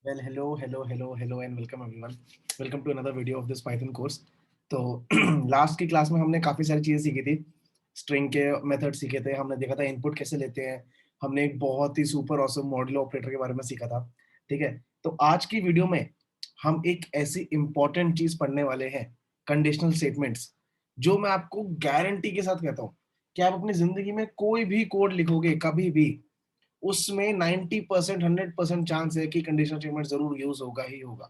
Well, hello, hello, hello, hello, and welcome everyone. Welcome to another video of this Python course. तो last की class में हमने काफी सारी चीजें सीखी थी. स्ट्रिंग के मेथड सीखे थे, हमने देखा था इनपुट कैसे लेते हैं. हमने एक बहुत ही सुपर ऑसम मॉड्यूलो ऑपरेटर के बारे में सीखा था. ठीक है. तो आज की वीडियो में हम एक ऐसी इंपॉर्टेंट चीज पढ़ने वाले हैं, कंडीशनल स्टेटमेंट्स, जो मैं आपको गारंटी के साथ कहता हूँ कि आप अपनी जिंदगी में कोई भी कोड लिखोगे कभी भी, उसमें 90% 100% चांस है कि कंडीशनल स्टेटमेंट जरूर यूज होगा ही होगा.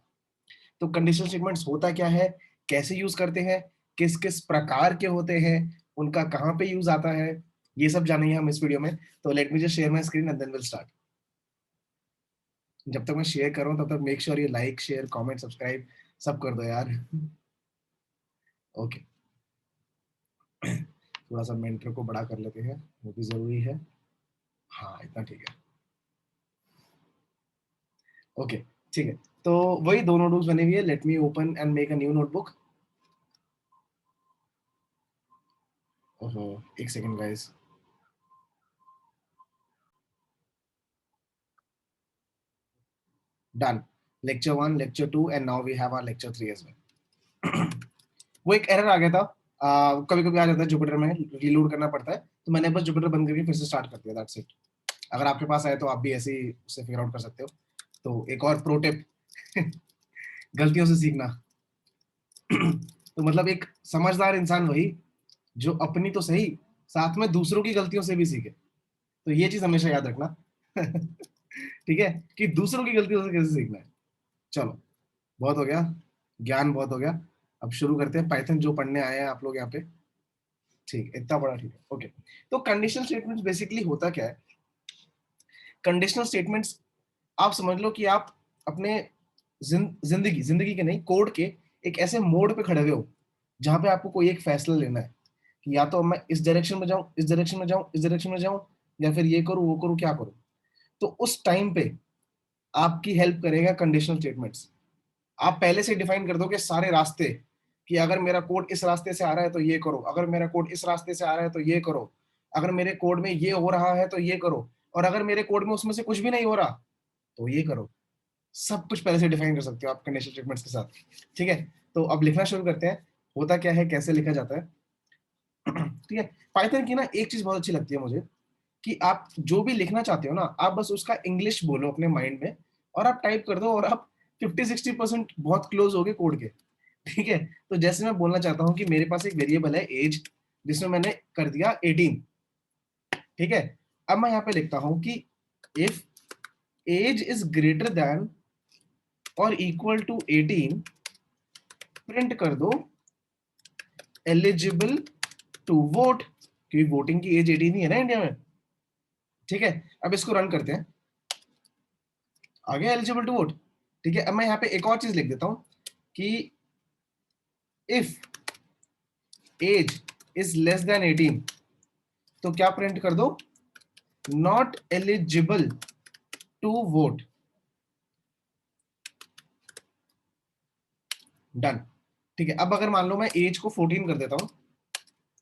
तो कंडीशनल स्टेटमेंट्स होता क्या है, कैसे यूज करते हैं, किस किस प्रकार के होते हैं, उनका कहाँ पे यूज आता है, ये सब जानेंगे हम इस वीडियो में. तो let me just share my screen and then will start. जब तक मैं शेयर कर रहा हूँ तब तक मेक श्योर ये लाइक शेयर कमेंट सब्सक्राइब सब कर दो यार. ओके. थोड़ा सा मेंटर को बड़ा कर लेते हैं, वो भी जरूरी है. हाँ, इतना ठीक है. ओके. ठीक है. तो वही दो नोटबुक्स बनी हुई है. Let me open and make a new notebook. ओहो, एक second guys. Done. Lecture 1, lecture 2 and now we have our lecture 3 as well. वो एक एरर आ गया था. कभी कभी आ जाता है जुपिटर में, रीलोड करना पड़ता है, तो मैंने बस जुपिटर बंद करके फिर से स्टार्ट कर दिया. That's it. अगर आपके पास आए तो आप भी ऐसे ही उससे फिगर आउट कर सकते हो. तो एक और प्रो टिप. गलतियों से सीखना. तो मतलब एक समझदार इंसान वही जो अपनी तो सही, साथ में दूसरों की गलतियों से भी सीखे. तो ये चीज हमेशा याद रखना. ठीक है, कि दूसरों की गलतियों से कैसे सीखना है. चलो, बहुत हो गया, ज्ञान बहुत हो गया. अब शुरू करते हैं पाइथन जो पढ़ने आए हैं आप लोग यहाँ पे. ठीक, इतना बड़ा ठीक है. ओके. तो कंडीशनल स्टेटमेंट्स बेसिकली होता क्या है. कंडीशनल स्टेटमेंट्स, आप समझ लो कि आप अपने जिंदगी जिंदगी के नहीं, कोड के एक ऐसे मोड पे खड़े हुए हो जहां पे आपको कोई एक फैसला लेना है कि या तो मैं इस डायरेक्शन में जाऊं, इस डायरेक्शन में जाऊं, इस डायरेक्शन में जाऊं, या फिर ये करूं वो करूं, क्या करूं. तो उस टाइम पे आपकी हेल्प करेगा कंडीशनल स्टेटमेंट्स. आप पहले से डिफाइन कर दोगे सारे रास्ते, कि अगर मेरा कोड इस रास्ते से आ रहा है तो ये करो, अगर मेरा कोड इस रास्ते से आ रहा है तो ये करो, अगर मेरे कोड में ये हो रहा है तो ये करो, और अगर मेरे कोड में उसमें से कुछ भी नहीं हो रहा तो ये करो. सब कुछ पहले से डिफाइन कर सकते हो आप कंडीशनल स्टेटमेंट्स के साथ. ठीक है. तो अब लिखना शुरू करते हैं. होता क्या है, कैसे लिखा जाता है. ठीक है. पाइथन की ना एक चीज बहुत अच्छी लगती है मुझे, कि आप जो भी लिखना चाहते हो ना, आप बस उसका इंग्लिश बोलो अपने माइंड में, और आप टाइप कर दो, और आप 50-60% बहुत क्लोज हो गए कोड के. ठीक है. तो जैसे मैं बोलना चाहता हूँ कि मेरे पास एक वेरिएबल है एज, जिसमें मैंने कर दिया 18. ठीक है. अब मैं यहाँ पे लिखता हूँ कि if age is greater than और इक्वल टू 18, प्रिंट कर दो एलिजिबल टू वोट, क्योंकि वोटिंग की एज 18 ही है ना इंडिया में. ठीक है. अब इसको रन करते हैं. आ गया एलिजिबल टू वोट. ठीक है. अब मैं यहाँ पे एक और चीज लिख देता हूँ कि if age is less than 18, तो क्या प्रिंट कर दो, not eligible to vote. Done. ठीक है. अब अगर मान लो मैं एज को 14 कर देता हूं,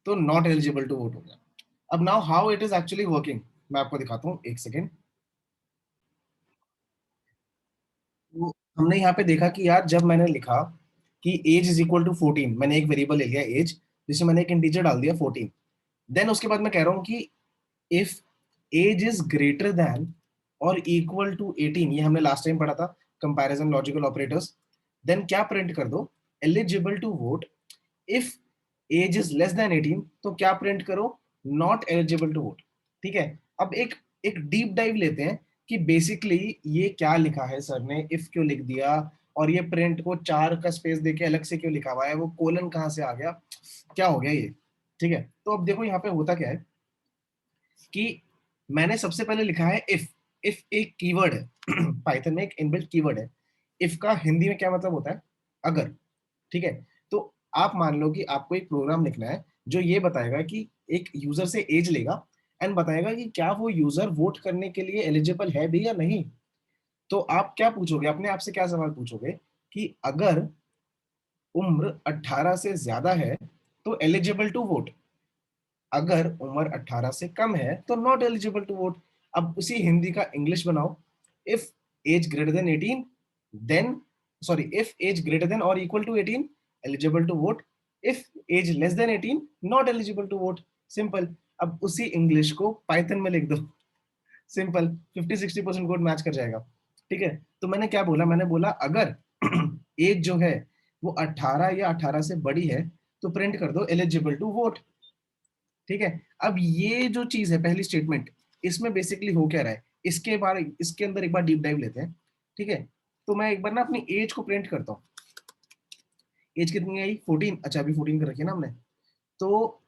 तो नॉट एलिजिबल टू वोट हो गया. अब now how it is actually working, मैं आपको दिखाता हूं, एक सेकेंड. तो हमने यहाँ पे देखा कि यार जब मैंने लिखा कि एज इज इक्वल टू 14, मैंने एक वेरिएबल ले लिया एज, जिसमें मैंने एक इंटीजर डाल दिया 14. देन उसके बाद मैं कह रहा हूँ कि if age is greater than और इक्वल टू 18, ये हमने लास्ट टाइम पढ़ा था, कंपैरिजन लॉजिकल ऑपरेटर्स. देन क्या प्रिंट कर दो, eligible to vote. If age is less than 18, तो क्या प्रिंट करो, नॉट एलिजिबल टू वोट. ठीक है. अब एक एक डीप डाइव लेते हैं कि बेसिकली ये क्या लिखा है सर ने, इफ क्यों लिख दिया, और ये प्रिंट को 4 का स्पेस देके अलग से क्यों लिखा हुआ है, वो कोलन कहाँ से आ गया, क्या हो गया ये. ठीक है. तो अब देखो यहाँ पे होता क्या है कि मैंने सबसे पहले लिखा है इफ. इफ एक कीवर्ड है. पाइथन में एक इनबिल्ट कीवर्ड है. इफ का हिंदी में क्या मतलब होता है, अगर. ठीक है. तो आप मान लो कि आपको एक प्रोग्राम लिखना है जो ये बताएगा कि एक यूजर से एज लेगा एंड बताएगा कि क्या वो यूजर वोट करने के लिए एलिजिबल है भी या नहीं. तो आप क्या पूछोगे अपने आप से, क्या सवाल पूछोगे कि अगर उम्र 18 से ज्यादा है तो एलिजिबल टू वोट, अगर उम्र 18 से कम है तो नॉट एलिजिबल टू वोट. अब उसी हिंदी का इंग्लिश बनाओ. If age greater than 18, then sorry, if age greater than or equal to 18, eligible to vote. If age less than 18, not eligible to vote. Simple. अब उसी इंग्लिश को Python में लिख दो, सिंपल. 50-60% कोड मैच कर जाएगा. ठीक है. तो मैंने क्या बोला, मैंने बोला अगर एज जो है वो 18 या 18 से बड़ी है तो प्रिंट कर दो एलिजिबल टू वोट. ठीक है. अब ये जो चीज है पहली स्टेटमेंट, इसमें बेसिकली हो क्या रहा है, इसके अंदर एक बार डीप डाइव लेते हैं. ठीक है. तो मैं एक बार ना अपनी एज को प्रिंट करता हूँ. एज कितनी आई? 14. अच्छा, अभी 14 कर रखी है ना हमने. तो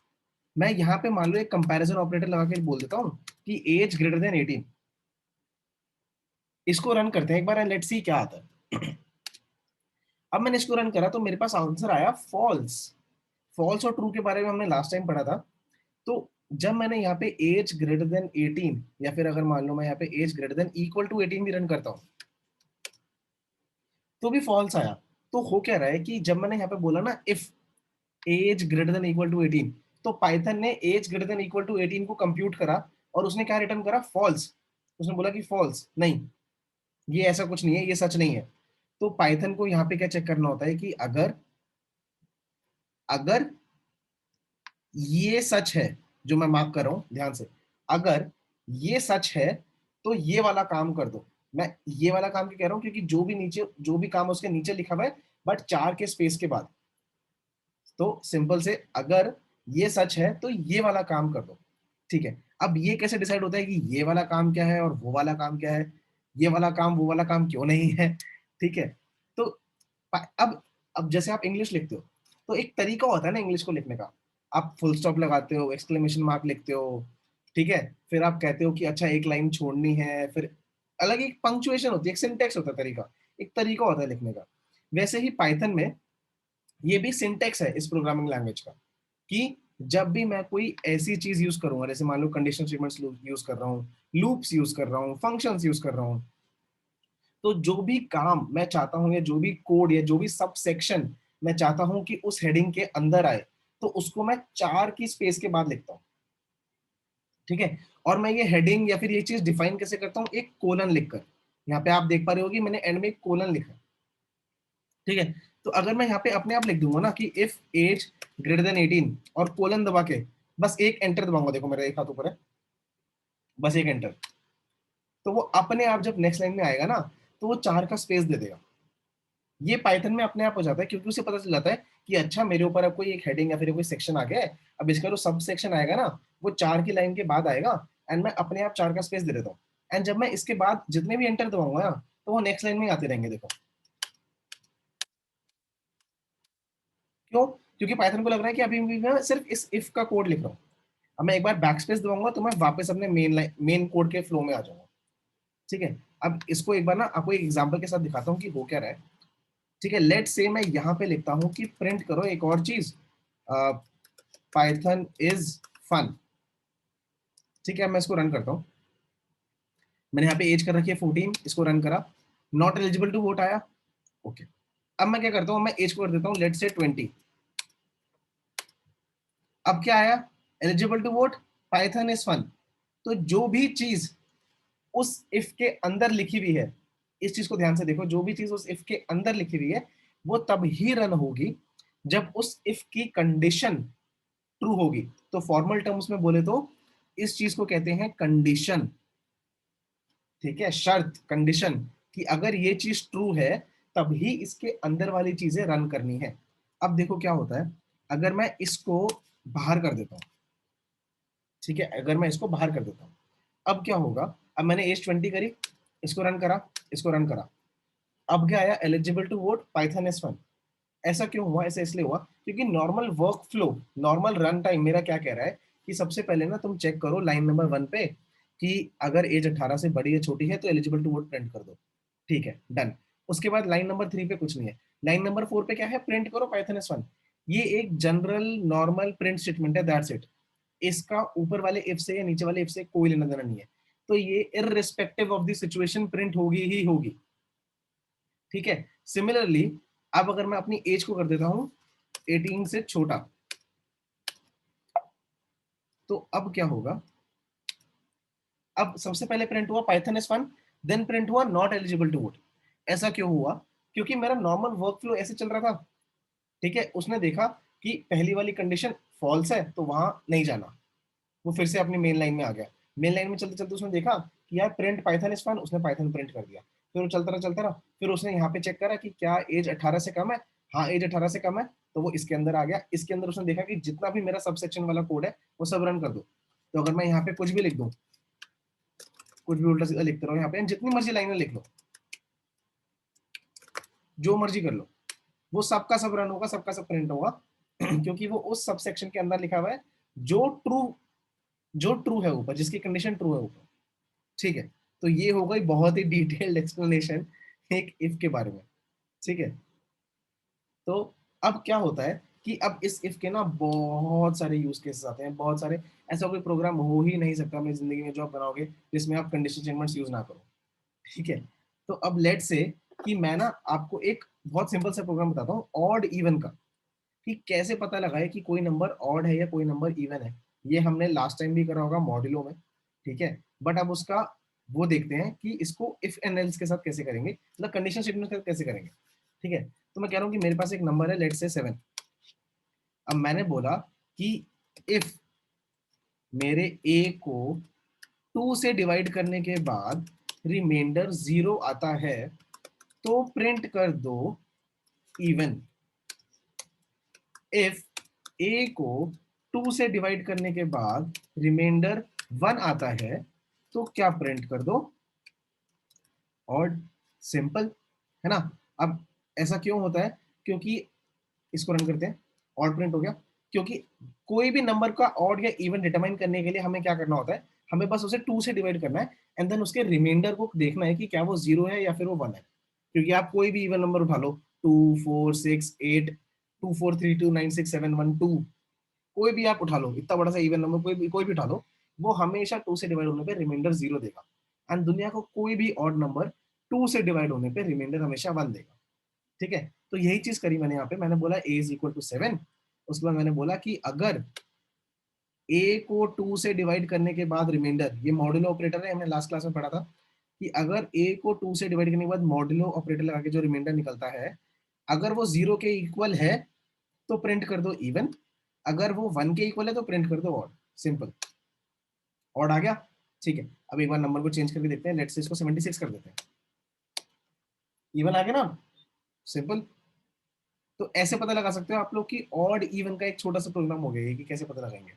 मैं यहाँ पे मान लो एक कंपैरिजन ऑपरेटर लगा के बोल देता हूँ कि एज ग्रेटर देन 18. इसको रन करते हैं एक बार एंड लेट्स सी क्या आता है. अब मैंने इसको रन करा तो मेरे पास आंसर आया फॉल्स. फॉल्स और ट्रू के बारे में हमने लास्ट टाइम पढ़ा था. तो जब मैंने यहाँ पे एज ग्रेटर देन 18 या फिर अगर मान लो मैं यहाँ पे age greater than equal to 18 भी रन करता हूँ तो भी फॉल्स आया. तो हो क्या रहा है कि जब मैंने यहाँ पे बोला ना if age greater than equal to 18, तो पाइथन ने age greater than equal to 18 को कंप्यूट करा और उसने क्या रिटर्न करा? फॉल्स. उसने बोला कि फॉल्स नहीं, ये ऐसा कुछ नहीं है, ये सच नहीं है. तो पाइथन को यहाँ पे क्या चेक करना होता है कि अगर अगर ये सच है, जो मैं मार्क कर रहा हूं ध्यान से, अगर ये सच है तो ये वाला काम कर दो. मैं ये वाला काम क्यों कह रहा हूं? क्योंकि जो भी काम उसके नीचे लिखा हुआ है बट 4 के स्पेस के बाद. तो सिंपल से अगर ये सच है तो ये वाला काम कर दो. ठीक है. अब ये कैसे डिसाइड होता है कि ये वाला काम क्या है और वो वाला काम क्या है? ये वाला काम वो वाला काम क्यों नहीं है? ठीक है. तो अब जैसे आप इंग्लिश लिखते हो तो एक तरीका होता है ना इंग्लिश को लिखने का. आप फुल स्टॉप लगाते हो, एक्सक्लेमेशन मार्क लिखते हो. ठीक है. फिर आप कहते हो कि अच्छा एक लाइन छोड़नी है, फिर अलग एक पंक्चुएशन होती है, एक सिंटेक्स होता है, तरीका, एक तरीका होता है लिखने का. वैसे ही पाइथन में ये भी सिंटेक्स है इस प्रोग्रामिंग लैंग्वेज का, कि जब भी मैं कोई ऐसी चीज यूज करूंगा, जैसे मान लो कंडीशनल स्टेटमेंट्स यूज कर रहा हूँ, लूप्स यूज कर रहा हूँ, फंक्शंस यूज कर रहा हूँ, तो जो भी काम मैं चाहता हूँ या जो भी कोड या जो भी सब सेक्शन मैं चाहता हूँ कि उस हेडिंग के अंदर आए, तो उसको मैं 4 की स्पेस के बाद लिखता हूँ. ठीक है. और मैं ये हेडिंग या फिर ये चीज डिफाइन कैसे करता हूँ? एक कोलन लिखकर. यहाँ पे आप देख पा रहे हो कि मैंने एंड में एक कोलन लिखा. ठीक है. तो अगर मैं यहाँ पे अपने आप लिख दूंगा ना कि इफ एज ग्रेटर देन 18 और कोलन दबा के बस एक एंटर दबाऊंगा, देखो मेरा एक हाथ ऊपर है, बस एक एंटर, तो वो अपने आप जब नेक्स्ट लाइन में आएगा ना तो वो 4 का स्पेस दे देगा. ये पाइथन में अपने आप हो जाता है क्योंकि उसे पता चल जाता है कि अच्छा मेरे ऊपर अब कोई एक हेडिंग या फिर कोई सेक्शन आ गया है, अब इसका जो सब सेक्शन आएगा ना वो 4 की लाइन के बाद आएगा एंड मैं अपने आप 4 का स्पेस दे देता हूँ. एंड जब मैं इसके बाद जितने भी एंटर दबाऊंगा ना तो वो नेक्स्ट लाइन में आते रहेंगे. देखो क्यों? क्योंकि पाइथन को लग रहा है कि अभी भी मैं सिर्फ इस इफ का कोड लिख रहा हूँ. अब मैं एक बार बैक स्पेस दबाऊंगा तो मैं वापस अपने मेन कोड के फ्लो में आ जाऊंगा. ठीक है. अब इसको एक बार ना आपको एक एग्जांपल के साथ दिखाता हूँ कि हो क्या रहा है. ठीक है. लेट से मैं यहाँ पे लिखता हूँ कि प्रिंट करो एक और चीज, पाइथन इज फन. ठीक है. मैं इसको रन करता हूँ. मैंने यहाँ पे एज कर रखी है 14, इसको रन करा, नॉट एलिजिबल टू वोट आया. ओके. अब मैं क्या करता हूँ, मैं एज को कर देता हूँ लेट से 20. अब क्या आया? Eligible to vote, Python is fun. तो जो भी चीज उस इफ के अंदर लिखी हुई है, इस चीज को ध्यान से देखो, जो भी चीज उस इफ के अंदर लिखी हुई है वो तब ही रन होगी जब उस इफ की कंडीशन ट्रू होगी. तो फॉर्मल टर्म्स में बोले तो इस चीज को कहते हैं कंडीशन. ठीक है. शर्त, कंडीशन, कि अगर ये चीज ट्रू है तब ही इसके अंदर वाली चीजें रन करनी है. अब देखो क्या होता है अगर मैं इसको बाहर कर देता हूँ. ठीक है. अगर मैं इसको बाहर कर देता हूँ अब क्या होगा? अब मैंने एज 20 करी, इसको रन करा, इसको रन करा, अब क्या आया? Eligible to vote, Python is fun. ऐसा क्यों हुआ? ऐसा इसलिए हुआ क्योंकि normal work flow, normal run time मेरा क्या कह रहा है कि सबसे पहले ना तुम चेक करो लाइन नंबर 1 पे कि अगर एज 18 से बड़ी या छोटी है तो एलिजिबल टू वोट प्रिंट कर दो. ठीक है, डन. उसके बाद लाइन नंबर 3 पे कुछ नहीं है. लाइन नंबर 4 पे क्या है? प्रिंट करो पाइथन इज फन. ये एक जनरल नॉर्मल प्रिंट स्टेटमेंट है, दैट्स इट. इसका ऊपर वाले इफ से या नीचे वाले इफ से कोई लेना देना नहीं है. तो ये irrespective of the situation print होगी ही होगी. ठीक है. सिमिलरली अब अगर मैं अपनी एज को कर देता हूं 18 से छोटा, तो अब क्या होगा? अब सबसे पहले प्रिंट हुआ Python is fun, then print हुआ नॉट एलिजिबल टू वोट. ऐसा क्यों हुआ? क्योंकि मेरा नॉर्मल वर्क फ्लो ऐसे चल रहा था, ठीक है? उसने देखा कि पहली वाली कंडीशन फॉल्स है, तो वहां नहीं जाना, वो फिर से अपनी मेन लाइन में आ गया। मेन लाइन में चलते चलते उसने देखा कि यार प्रिंट पाइथन इज फाइन, उसने पाइथन प्रिंट कर दिया। फिर वो चलता रहा, फिर उसने यहाँ पे चेक करा कि क्या एज 18 से कम है। हाँ, एज 18 से कम है, तो वो इसके अंदर आ गया। इसके अंदर उसने देखा कि जितना भी मेरा सबसेक्शन वाला कोड है वो सब रन कर दो। तो अगर मैं यहाँ पे कुछ भी लिख दूं, कुछ भी उल्टा सीधा लिखते रहो यहाँ पे, जितनी मर्जी लाइनें लिख लो, जो मर्जी कर लो, वो सबका सब रन होगा, सबका सब प्रिंट होगा क्योंकि वो उस सबसेक्शन के अंदर लिखा हुआ है जो ट्रू, जो ट्रू है ऊपर, जिसकी कंडीशन ट्रू है ऊपर, ठीक है? तो ये हो गई बहुत ही डिटेल्ड एक्सप्लेनेशन एक इफ के बारे में, ठीक है? तो अब क्या होता है कि अब इस इफ के ना बहुत सारे यूज केसेस आते हैं, बहुत सारे। ऐसा कोई प्रोग्राम हो ही नहीं सकता अपनी जिंदगी में जो आप बनाओगे जिसमें आप कंडीशन स्टेटमेंट्स यूज ना करो, ठीक है? तो अब लेट से कि मैं ना आपको एक बहुत सिंपल सा प्रोग्राम बताता हूँ ऑड इवन का, कि कैसे पता लगाए कि कोई नंबर ऑड है या कोई नंबर इवन है। ये हमने लास्ट टाइम भी करा होगा मॉड्यूलो में, ठीक है? बट अब उसका वो देखते हैं कि इसको इफ एंड एल्स के साथ कैसे करेंगे, मतलब कंडीशन स्टेटमेंट के साथ कैसे करेंगे, ठीक है? तो मैं कह रहा हूँ कि मेरे पास एक नंबर है लेट से 7। अब मैंने बोला कि इफ मेरे ए को 2 से डिवाइड करने के बाद रिमाइंडर 0 आता है तो प्रिंट कर दो इवन। इफ ए को 2 से डिवाइड करने के बाद रिमाइंडर 1 आता है तो क्या प्रिंट कर दो? ऑड। सिंपल है ना? अब ऐसा क्यों होता है? क्योंकि इसको रन करते हैं, ऑड प्रिंट हो गया। क्योंकि कोई भी नंबर का ऑड या इवन डिटरमाइन करने के लिए हमें क्या करना होता है, हमें बस उसे 2 से डिवाइड करना है एंड देन उसके रिमाइंडर को देखना है कि क्या वो 0 है या फिर वो 1 है। क्योंकि आप कोई भी इवन नंबर उठा लो, 2 4 6 8 2 4 3 2 9 6 7 1 2, कोई भी आप उठा लो, इतना बड़ा सा इवन नंबर कोई भी उठा लो, वो हमेशा 2 से डिवाइड होने पे रिमाइंडर 0 देगा। एंड दुनिया को कोई भी ऑड नंबर 2 से डिवाइड होने पे रिमाइंडर हमेशा 1 देगा, ठीक है? तो यही चीज करी मैंने यहाँ पे। मैंने बोला a इज इक्वल टू 7। उसके बाद मैंने बोला कि अगर a को 2 से डिवाइड करने के बाद रिमाइंडर, ये मॉड्यूलो ऑपरेटर है, हमने लास्ट क्लास में पढ़ा था कि अगर a को 2 से डिवाइड करने के बाद मॉड्यूलो ऑपरेटर लगा के जो रिमाइंडर निकलता है, अगर वो 0 के इक्वल है तो प्रिंट कर दो इवन, अगर वो 1 के इक्वल है तो प्रिंट कर दो ऑड। सिंपल। ऑड आ गया, ठीक है? अब एक बार नंबर को चेंज करके देखते हैं, लेट्स से इसको 76 कर देते हैं। इवन आ गया ना? सिंपल। तो ऐसे पता लगा सकते हो आप लोग कि ऑड इवन का एक छोटा सा प्रोग्राम हो गया, कि कैसे पता लगाएंगे,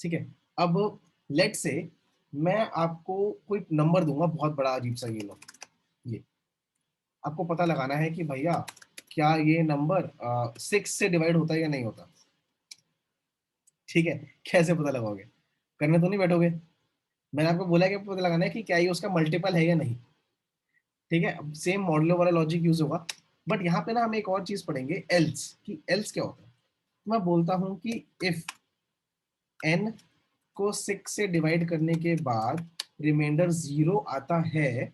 ठीक है? अब लेट से मैं आपको कोई नंबर दूंगा बहुत बड़ा अजीब सा, ये लो, ये आपको पता लगाना है कि भैया क्या ये नंबर 6 से डिवाइड होता है या नहीं होता, ठीक है? कैसे पता लगाओगे? करने तो नहीं बैठोगे। मैंने आपको बोला कि आपको पता लगाना है कि क्या ये उसका मल्टीपल है या नहीं, ठीक है? अब सेम मॉडलो वाला लॉजिक यूज होगा, बट यहाँ पे ना हम एक और चीज पढ़ेंगे, एल्स, कि एल्स क्या होता है। तो मैं बोलता हूँ कि इफ n को 6 से डिवाइड करने के बाद रिमाइंडर 0 आता है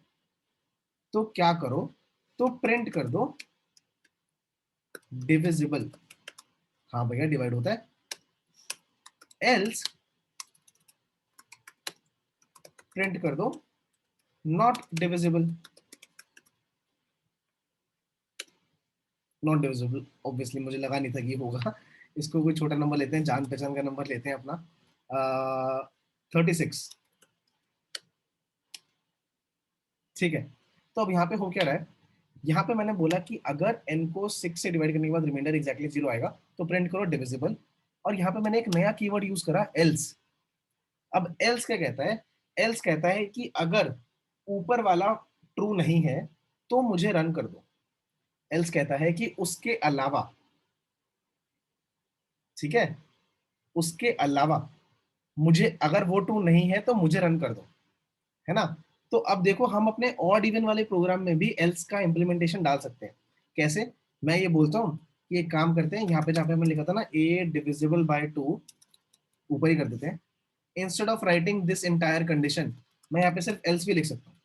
तो क्या करो? तो प्रिंट कर दो डिविजिबल। हाँ भैया, डिवाइड होता है। एल्स प्रिंट कर दो not divisible. Not divisible obviously मुझे लगा नहीं था कि होगा। इसको कोई छोटा नंबर लेते हैं, जान पहचान का नंबर लेते हैं अपना, 36, ठीक है? तो अब यहाँ पे हो क्या रहा है, यहाँ पे मैंने बोला कि अगर n को 6 से डिवाइड करने के बाद रिमाइंडर एग्जैक्टली 0 आएगा तो प्रिंट करो डिविजिबल। और यहाँ पे मैंने एक नया कीवर्ड यूज करा, एल्स। अब एल्स क्या कहता है? एल्स कहता है कि अगर ऊपर वाला ट्रू नहीं है तो मुझे रन कर दो। एल्स कहता है कि उसके अलावा, ठीक है, उसके अलावा मुझे, अगर वो ट्रू नहीं है तो मुझे रन कर दो, है ना? तो अब देखो, हम अपने ऑड इवन वाले प्रोग्राम में भी एल्स का इंप्लीमेंटेशन डाल सकते हैं। कैसे? मैं ये बोलता हूँ कि एक काम करते हैं, यहाँ पे जहाँ पे हमने लिखा था ना a डिविजिबल बाय 2, ऊपर ही कर देते हैं। Instead of writing this entire condition, मैं यहाँ पे सिर्फ एल्स भी लिख सकता हूँ।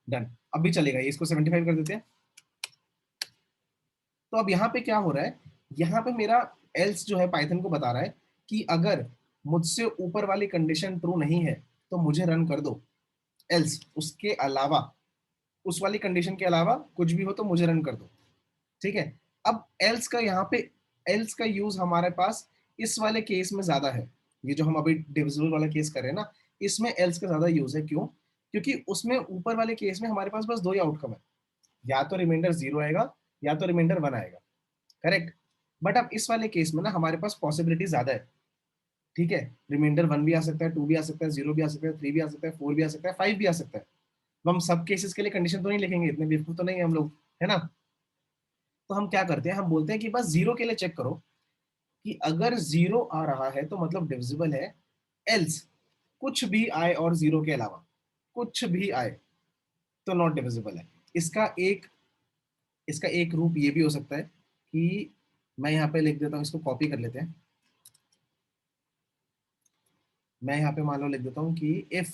डन। अब भी चलेगा ये, इसको 75 कर देते हैं। तो अब यहाँ पे क्या हो रहा है, यहाँ पे मेरा एल्स जो है पाइथन को बता रहा है कि अगर मुझसे ऊपर वाली कंडीशन ट्रू नहीं है तो मुझे रन कर दो। एल्स उसके अलावा उस वाली कंडीशन के अलावा कुछ भी हो तो मुझे रन कर दो, ठीक है। अब एल्स का यहाँ पे एल्स का यूज हमारे पास इस वाले केस में ज्यादा है, ये जो हम अभी डिविजिबल वाला केस कर रहे हैं ना, इसमें एल्स का ज्यादा यूज है। क्यों? क्योंकि उसमें ऊपर वाले केस में हमारे पास बस दो ही आउटकम है, या तो रिमाइंडर 0 आएगा या तो रिमाइंडर 1 आएगा, करेक्ट। बट अब इस वाले केस में ना हमारे पास पॉसिबिलिटी ज्यादा है, ठीक है। रिमाइंडर 1 भी आ सकता है, 2 भी आ सकता है, 0 भी आ सकता है, 3 भी आ सकता है, 4 भी आ सकता है, 5 भी आ सकता है। तो हम सब केसेस के लिए कंडीशन तो नहीं लिखेंगे, इतने बेवकूफ तो नहीं है हम लोग, है ना। तो हम क्या करते हैं, हम बोलते हैं कि बस 0 के लिए चेक करो कि अगर 0 आ रहा है तो मतलब डिविजिबल है, एल्स कुछ भी आए और 0 के अलावा कुछ भी आए तो नॉट डिविजिबल है। इसका एक इसका एक रूप ये भी हो सकता है कि मैं यहाँ पे लिख देता हूँ, इसको कॉपी कर लेते हैं। मैं यहाँ पे मान लो लिख देता हूँ कि if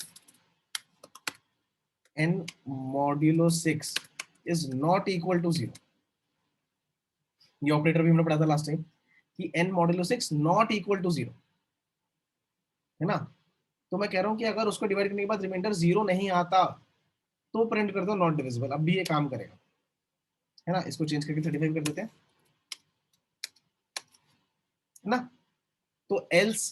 n modulo 6 is not equal to 0, ये ऑपरेटर भी हमने पढ़ा था लास्ट टाइम कि n modulo 6 not equal to 0, है ना। तो मैं कह रहा हूँ कि अगर उसको डिवाइड करने के बाद रिमाइंडर 0 नहीं आता तो प्रिंट कर दो नॉट डिविजिबल। अब भी ये काम करेगा, है ना। इसको चेंज करके 35 कर देते हैं, है ना। तो एल्स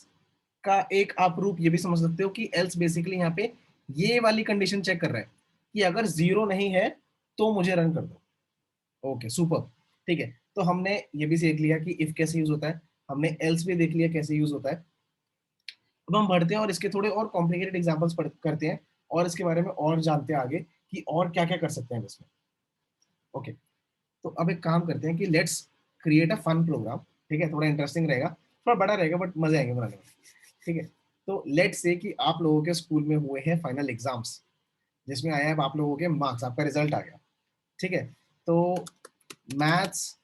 का एक आप रूप ये भी समझ सकते हो कि एल्स बेसिकली यहाँ पे ये वाली कंडीशन चेक कर रहा है कि अगर 0 नहीं है तो मुझे रन कर दो। ओके सुपर, ठीक है। तो हमने ये भी सीख लिया कि इफ कैसे यूज होता है, हमने एल्स भी देख लिया कैसे यूज होता है। अब हम बढ़ते हैं और इसके थोड़े और कॉम्प्लिकेटेड एग्जांपल्स करते हैं और इसके बारे में और जानते हैं आगे कि और क्या क्या कर सकते हैं इसमें। ओके, तो अब एक काम करते हैं कि let's create a fun program, ठीक है। थोड़ा इंटरेस्टिंग रहेगा, थोड़ा बड़ा रहेगा बट मजे आएंगे बनाने में, ठीक है। तो लेट्स से कि आप लोगों के स्कूल में हुए हैं फाइनल एग्जाम्स, जिसमें आया है आप लोगों के मार्क्स, आपका रिजल्ट आ गया, ठीक है। तो maths,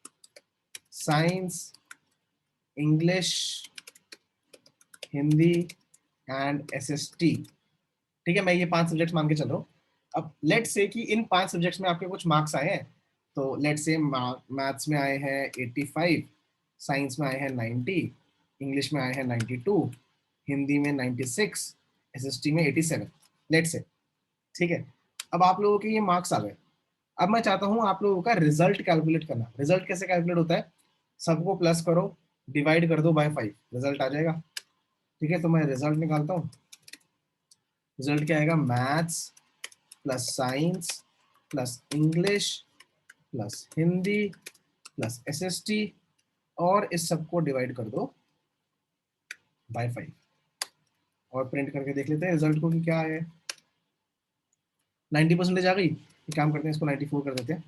science, English, Hindi and SST, ठीक है। मैं ये 5 सब्जेक्ट्स मान के चल रहा हूँ। अब लेट्स से कि इन 5 सब्जेक्ट्स में आपके कुछ मार्क्स आए हैं। तो लेट्स से मैथ्स में आए हैं 85, साइंस में आए हैं 90, इंग्लिश में आए हैं 92, हिंदी में 96, एसएसटी में 87, लेट्स से, ठीक है। अब आप लोगों के ये मार्क्स आ गए। अब मैं चाहता हूँ आप लोगों का रिजल्ट कैलकुलेट करना। रिजल्ट कैसे कैलकुलेट होता है, सबको प्लस करो, डिवाइड कर दो बाय 5, रिजल्ट आ जाएगा, ठीक है। तो मैं रिजल्ट निकालता हूँ। रिजल्ट क्या आएगा, maths plus science plus English plus Hindi plus SST, और इस सबको डिवाइड कर दो बाय 5 और प्रिंट करके देख लेते हैं रिजल्ट को कि क्या आया है। 90% आ गई। एक काम करते हैं, इसको 94 कर देते हैं,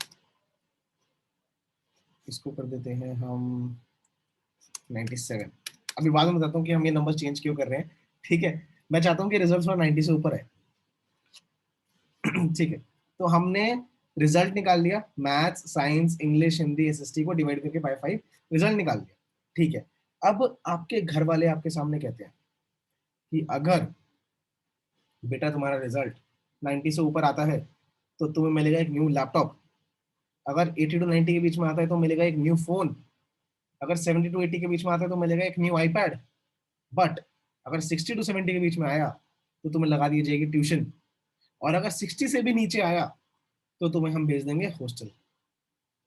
इसको कर देते हैं हम 97। अभी बाद में बताता हूँ कि हम ये नंबर चेंज क्यों कर रहे हैं, ठीक है। मैं चाहता हूँ कि रिजल्ट थोड़ा 90 से ऊपर है ठीक है। तो हमने रिजल्ट निकाल लिया, maths, science, English, Hindi, SST को डिवाइड करके बाय 5 रिजल्ट निकाल लिया, ठीक है। अब आपके घर वाले आपके सामने कहते हैं कि अगर बेटा तुम्हारा रिजल्ट 90 से ऊपर आता है तो तुम्हें मिलेगा एक न्यू लैपटॉप, अगर 80 टू 90 के बीच में आता है तो मिलेगा एक न्यू फोन, अगर 70 टू 80 के बीच में आता है तो मिलेगा एक न्यू आईपैड, बट अगर 60 टू 70 के बीच में आया तो तुम्हें लगा दी जाएगी ट्यूशन, और अगर 60 से भी नीचे आया तो तुम्हें हम भेज देंगे हॉस्टल,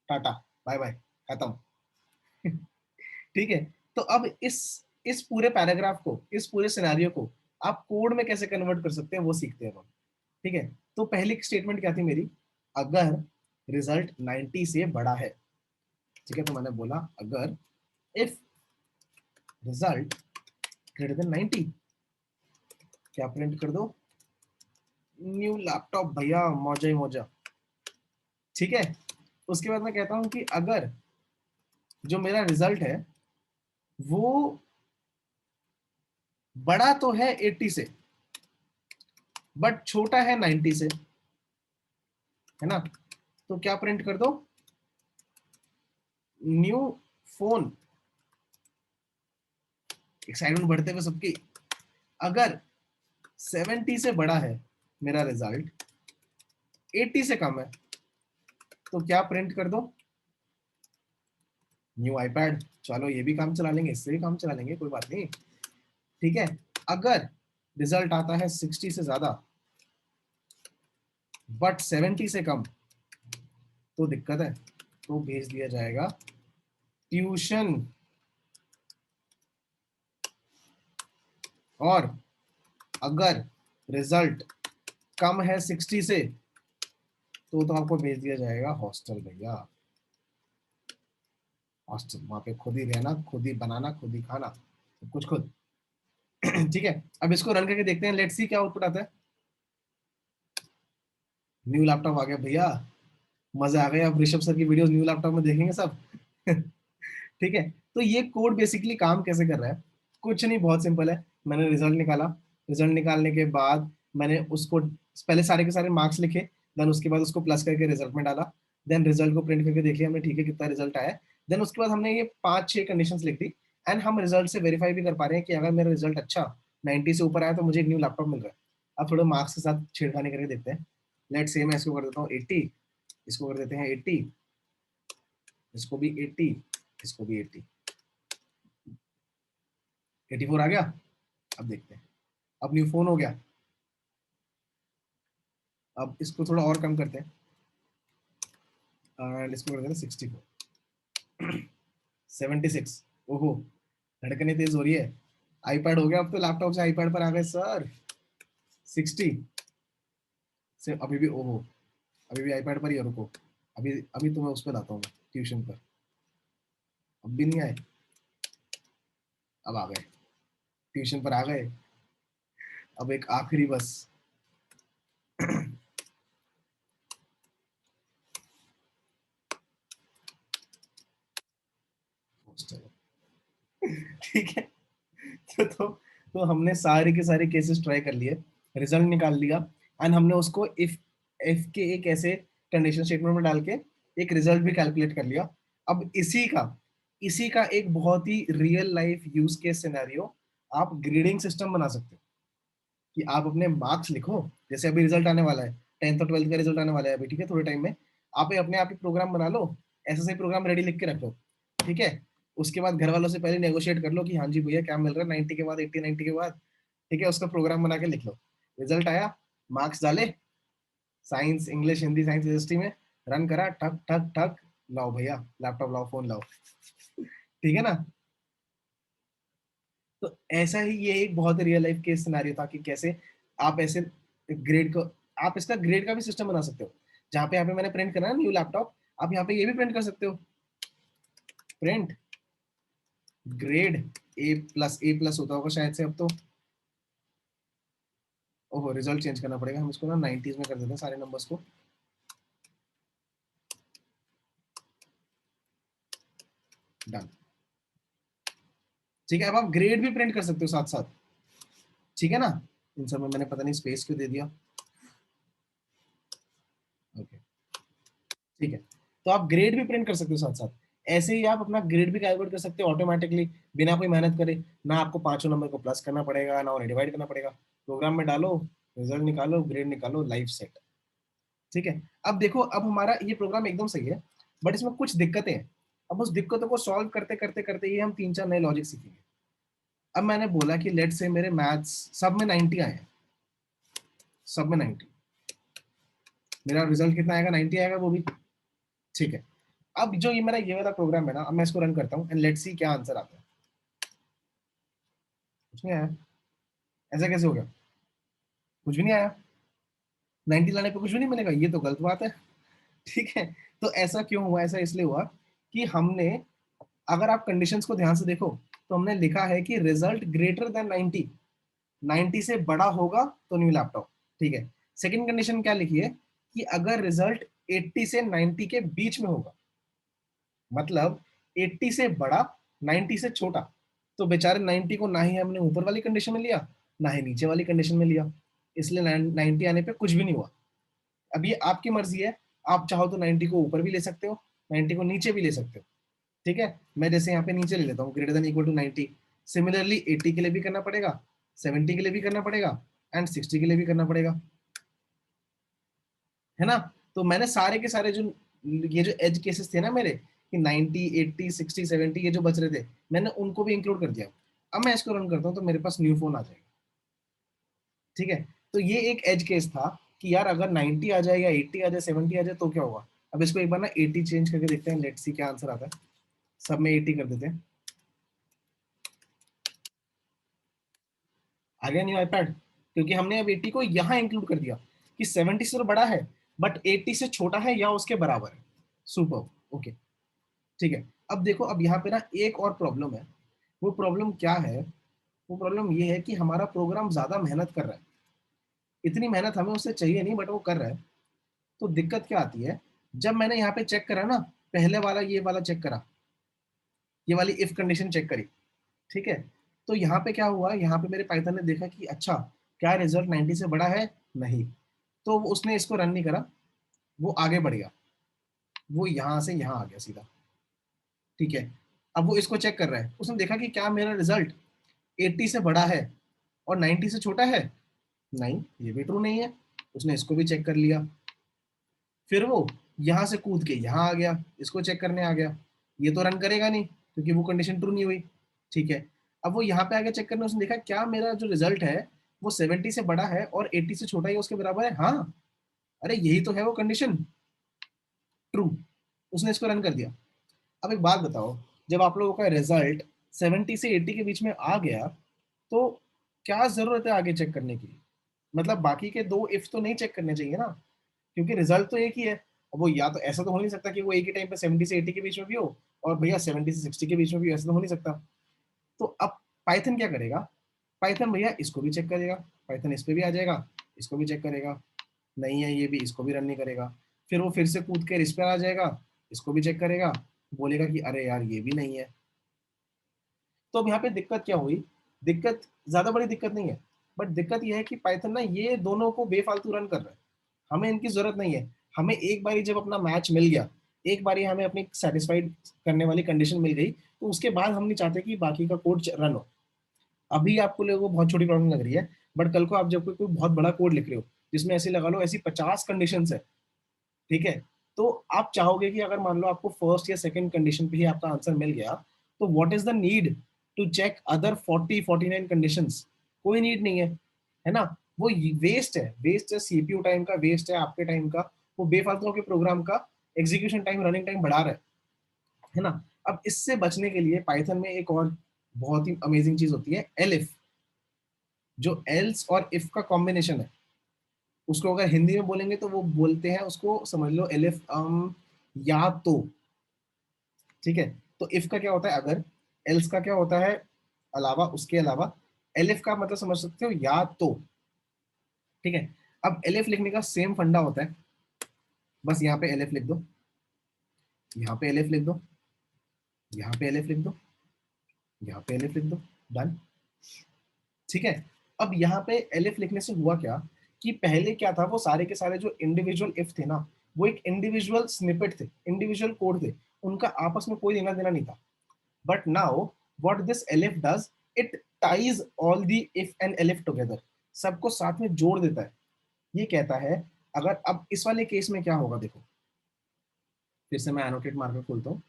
टाटा बाय बाय, खत्म ठीक है। तो अब इस पूरे पैराग्राफ को, इस पूरे सिनेरियो को आप कोड में कैसे कन्वर्ट कर सकते हैं वो सीखते हैं हम, ठीक है। तो पहली स्टेटमेंट क्या थी मेरी, अगर रिजल्ट 90 से बड़ा है, ठीक है। तो मैंने बोला अगर इफ रिजल्ट ग्रेटर देन 90, क्या प्रिंट कर दो, न्यू लैपटॉप भैया, मौजा ही मौजा, ठीक है। उसके बाद मैं कहता हूं कि अगर जो मेरा रिजल्ट है वो बड़ा तो है 80 से बट छोटा है 90 से, है ना। तो क्या प्रिंट कर दो, न्यू फोन, एक्साइटमेंट बढ़ते हुए सबकी। अगर 70 से बड़ा है मेरा रिजल्ट, 80 से कम है, तो क्या प्रिंट कर दो, न्यू आईपैड। चलो ये भी काम चला लेंगे, इससे भी काम चला लेंगे, कोई बात नहीं, ठीक है। अगर रिजल्ट आता है 60 से ज्यादा, बट 70 से कम तो दिक्कत है, तो भेज दिया जाएगा ट्यूशन। और अगर रिजल्ट कम है 60 से तो आपको भेज दिया जाएगा हॉस्टल भैया। हॉस्टल, वहां पे खुद ही रहना, खुद ही बनाना, खुद ही खाना, सब कुछ खुद। ठीक है, अब इसको रन करके देखते हैं, लेट्स सी क्या आउटपुट आता है। न्यू लैपटॉप आ गया भैया, मजा आ गया। अब ऋषभ सर की वीडियोस न्यू लैपटॉप में देखेंगे सब। ठीक है, तो ये कोड बेसिकली काम कैसे कर रहा है, कुछ नहीं, बहुत सिंपल है। मैंने रिजल्ट निकाला, रिजल्ट निकालने के बाद मैंने उसको पहले सारे के सारे मार्क्स लिखे, देन उसके बाद उसको प्लस करके रिजल्ट में डाला, देन रिजल्ट को प्रिंट करके देख लिया हमने, ठीक है कितना रिजल्ट आया। देन उसके बाद हमने ये 5-6 कंडीशंस लिख दी, एंड हम रिजल्ट से वेरीफाई भी कर पा रहे हैं कि अगर मेरा रिजल्ट अच्छा 90 से ऊपर आया तो मुझे एक न्यू लैपटॉप मिल रहा है। अब थोड़े मार्क्स के साथ छेड़खानी करके देखते हैं। लेट से मैं इसको कर देता हूँ 80, इसको कर देते हैं 80, इसको भी 80, इसको भी 80, 84 आ गया। अब देखते हैं, अब न्यू फोन हो गया। अब इसको थोड़ा और कम करते हैं, एंड इसको कर देते हैं 64, 76। ओहो, धड़कने तेज हो रही है। आईपैड हो गया, अब तो लैपटॉप से आईपैड पर आ गए सर। 60 से अभी भी, ओहो, अभी भी आईपैड पर ही है, रुको, अभी अभी तो मैं उस पर लाता हूँ ट्यूशन पर। अब भी नहीं आए, अब आ गए, ट्यूशन पर आ गए। अब एक आखिरी बस। ठीक है, तो हमने सारे के सारे केसेस ट्राई कर लिए, रिजल्ट निकाल लिया, एंड हमने उसको इफ इफ के एक ऐसे कंडीशन स्टेटमेंट में डाल के एक रिजल्ट भी कैलकुलेट कर लिया। अब इसी का एक बहुत ही real life use case scenario आप ग्रेडिंग सिस्टम बना सकते हो, कि आप अपने मार्क्स लिखो, जैसे अभी रिजल्ट आने वाला है, 10th और 12th का रिजल्ट आने वाला है अभी, ठीक है, थोड़े टाइम में। आप अपने आप ही प्रोग्राम बना लो, ऐसा सही प्रोग्राम रेडी लिख के रख लो, ठीक है। उसके बाद घर वालों से पहले नेगोशिएट कर लो कि हाँ जी भैया क्या मिल रहा है 90 के बाद, 80 90 के बाद, ठीक है, उसका प्रोग्राम बना के लिख लो। रिजल्ट आया, मार्क्स डाले, science English Hindi science history में, रन करा, ठक ठक ठक, लाओ भैया लैपटॉप, लाओ फोन लाओ। ठीक है ना। तो ऐसा ही ये एक बहुत रियल लाइफ केस सिनेरियो था कि कैसे आप ऐसे ग्रेड को, आप इसका ग्रेड का भी सिस्टम बना सकते हो। जहाँ पे यहाँ पे मैंने प्रिंट करा ना न्यू लैपटॉप, आप यहाँ पे ये भी प्रिंट कर सकते हो, प्रिंट ग्रेड ए प्लस होता होगा शायद से अब तो। ओहो, रिजल्ट चेंज करना पड़ेगा, हम इसको ना 90s में कर देते हैं सारे नंबर्स को। डन। ठीक है, अब आप ग्रेड भी प्रिंट कर सकते हो साथ साथ, ठीक है ना। इन सब में मैंने पता नहीं स्पेस क्यों दे दिया। ओके, ठीक है, तो आप ग्रेड भी प्रिंट कर सकते हो साथ साथ। ऐसे ही आप अपना ग्रेड भी कैलकुलेट कर सकते हो ऑटोमेटिकली, बिना कोई मेहनत करे। ना आपको पांचों नंबर को प्लस करना पड़ेगा, ना उन्हें डिवाइड करना पड़ेगा, प्रोग्राम में डालो, रिजल्ट निकालो, ग्रेड निकालो, लाइफ सेट। ठीक है, अब देखो, अब हमारा ये प्रोग्राम एकदम सही है, बट इसमें कुछ दिक्कतें हैं। अब उस दिक्कतों को सॉल्व करते करते करते ये हम 3-4 नए लॉजिक सीखेंगे। अब मैंने बोला कि लेट से मेरे मैथ्स सब में 90 आए हैं, सब में 90, मेरा रिजल्ट कितना आएगा, 90 आएगा वो भी। ठीक है, अब जो ये मेरा ये वाला प्रोग्राम है ना, अब मैं इसको रन करता हूँ, एंड लेट्स सी क्या आंसर आता है। कुछ नहीं आया, ऐसा कैसे हो गया, कुछ भी नहीं आया, 90 लाने पे कुछ भी नहीं मिलेगा, ये तो गलत बात है। ठीक है, तो ऐसा क्यों हुआ, ऐसा इसलिए हुआ कि हमने, अगर आप कंडीशंस को ध्यान से देखो, तो हमने लिखा है कि रिजल्ट ग्रेटर देन 90, 90 से बड़ा होगा तो न्यू लैपटॉप, ठीक है। सेकंड कंडीशन क्या लिखी है कि अगर रिजल्ट 80 से 90 के बीच में होगा, मतलब 80 से बड़ा 90 से छोटा, तो बेचारे 90 को ना ही हमने ऊपर वाली कंडीशन में लिया, ना ही नीचे वाली कंडीशन में लिया, इसलिए 90 आने पे कुछ भी नहीं हुआ। अब ये आपकी मर्जी है, आप चाहो तो 90 को ऊपर भी ले सकते हो, 90 को नीचे भी ले सकते हो, ठीक है। मैं जैसे यहाँ पे नीचे ले लेता हूँ, greater than equal to 90। Similarly 80 के लिए भी करना पड़ेगा, 70 के लिए भी करना पड़ेगा, एंड 60 के लिए भी करना पड़ेगा, है ना। तो मैंने सारे के सारे जो ये जो एज केसेस थे ना मेरे, कि 90 80 60 70 ये जो बच रहे थे, मैंने उनको भी इंक्लूड कर दिया। अब मैं इसको रन करता हूँ तो मेरे पास न्यू फोन आ जाएगा, ठीक है। तो ये एक एज केस था कि यार अगर 90 आ जाए या 80 आ जाए 70 आ जाए तो क्या होगा। अब इसको एक बार ना 80 चेंज करके देखते हैं, लेट्स सी क्या आंसर आता है। सब में 80 कर देते हैं। आ गया न्यू आईपैड, क्योंकि हमने अब 80 को यहाँ इंक्लूड कर दिया कि 70 से तो बड़ा है बट 80 से छोटा है या उसके बराबर है। सुपर, ओके ठीक है। अब देखो, अब यहाँ पे ना एक और प्रॉब्लम है। वो प्रॉब्लम क्या है? वो प्रॉब्लम ये है कि हमारा प्रोग्राम ज्यादा मेहनत कर रहा है। इतनी मेहनत हमें उससे चाहिए नहीं बट वो कर रहा है। तो दिक्कत क्या आती है, जब मैंने यहाँ पे चेक करा ना, पहले वाला ये वाला चेक करा, ये वाली इफ कंडीशन चेक करी, ठीक है। तो यहाँ पे क्या हुआ, यहाँ पे मेरे पाइथन ने देखा कि अच्छा क्या रिजल्ट 90 से बड़ा है, नहीं, तो उसने इसको रन नहीं करा, वो आगे बढ़ गया, वो यहाँ से यहाँ आ गया सीधा, ठीक है। अब वो इसको चेक कर रहा है, उसने देखा कि क्या मेरा रिजल्ट 80 से बड़ा है और 90 से छोटा है, नहीं ये भी ट्रू नहीं है। उसने इसको भी चेक कर लिया, फिर वो यहाँ से कूद के यहाँ आ गया, इसको चेक करने आ गया। ये तो रन करेगा नहीं क्योंकि वो कंडीशन ट्रू नहीं हुई, ठीक है। अब वो यहाँ पे आगे चेक करने, उसने देखा क्या मेरा जो रिजल्ट है वो 70 से बड़ा है और 80 से छोटा या उसके बराबर है, हाँ, अरे यही तो है वो कंडीशन, ट्रू। उसने इसको रन कर दिया। अब एक बात बताओ, जब आप लोगों का रिजल्ट 70 से 80 के बीच में आ गया तो क्या जरूरत है आगे चेक करने की? मतलब बाकी के दो इफ तो नहीं चेक करने चाहिए ना, क्योंकि रिजल्ट तो एक ही है। अब वो या तो ऐसा तो हो नहीं सकता कि वो एक ही टाइम पे 70 से 80 के बीच में भी हो और भैया 70 से 60 के बीच में भी, ऐसा तो हो नहीं सकता। तो अब पाइथन क्या करेगा, पाइथन भैया इसको भी चेक करेगा, पाइथन इस पे भी आ जाएगा, इसको भी चेक करेगा, नहीं है ये भी, इसको भी रन नहीं करेगा। फिर वो फिर से कूद कर इस पर आ जाएगा, इसको भी चेक करेगा, बोलेगा कि अरे यार ये भी नहीं है। तो अब यहाँ पे दिक्कत क्या हुई, दिक्कत ज्यादा बड़ी दिक्कत नहीं है, बट दिक्कत यह है कि पाइथन ना ये दोनों को बेफालतू रन कर रहा है। हमें इनकी जरूरत नहीं है। हमें एक बारी जब अपना मैच मिल गया, एक बारी हमें अपनी सेटिस्फाइड करने वाली कंडीशन मिल गई, तो उसके बाद हम नहीं चाहते कि बाकी का कोड रन हो। अभी आपको लोगों को बहुत छोटी प्रॉब्लम लग रही है, बट कल को आप जब कोई बहुत बड़ा कोड लिख रहे हो जिसमें ऐसे लगा लो ऐसी 50 कंडीशन है, ठीक है, तो आप चाहोगे कि अगर मान लो आपको फर्स्ट या सेकंड कंडीशन पे ही आपका आंसर मिल गया, तो what is the need to check other 40-49 conditions? कोई नीड नहीं है ना। वो वेस्ट है, सीपीयू टाइम का वेस्ट है, आपके टाइम का, वो बेफालतू के प्रोग्राम का एग्जीक्यूशन टाइम, रनिंग टाइम बढ़ा रहा है ना। अब इससे बचने के लिए पाइथन में एक और बहुत ही अमेजिंग चीज होती है, एलिफ, जो एल्स और इफ का कॉम्बिनेशन है। उसको अगर हिंदी में बोलेंगे तो वो बोलते हैं, उसको समझ लो एलिफ या तो, ठीक है। तो इफ का क्या होता है अगर, एल्स का क्या होता है अलावा, उसके अलावा। एलिफ का मतलब समझ सकते हो, या तो, ठीक है। अब एलिफ लिखने का सेम फंडा होता है, बस यहाँ पे एलिफ लिख दो, यहाँ पे एलिफ लिख दो, यहाँ पे एलिफ लिख दो, यहाँ पे एलिफ लिख दो, डन, ठीक है। अब यहाँ पे एलिफ लिखने से हुआ क्या, कि पहले क्या था, वो सारे के सारे जो इंडिविजुअल इफ थे ना, वो एक इंडिविजुअल स्निपेट थे, इंडिविजुअल कोड थे, उनका आपस में कोई लेना देना नहीं था। But now what this elif does, it ties all the if and elif together, सबको साथ में जोड़ देता है। ये कहता है, अगर अब इस वाले केस में क्या होगा देखो, फिर से मैं एनोटेट मार्कर खोलता हूँ।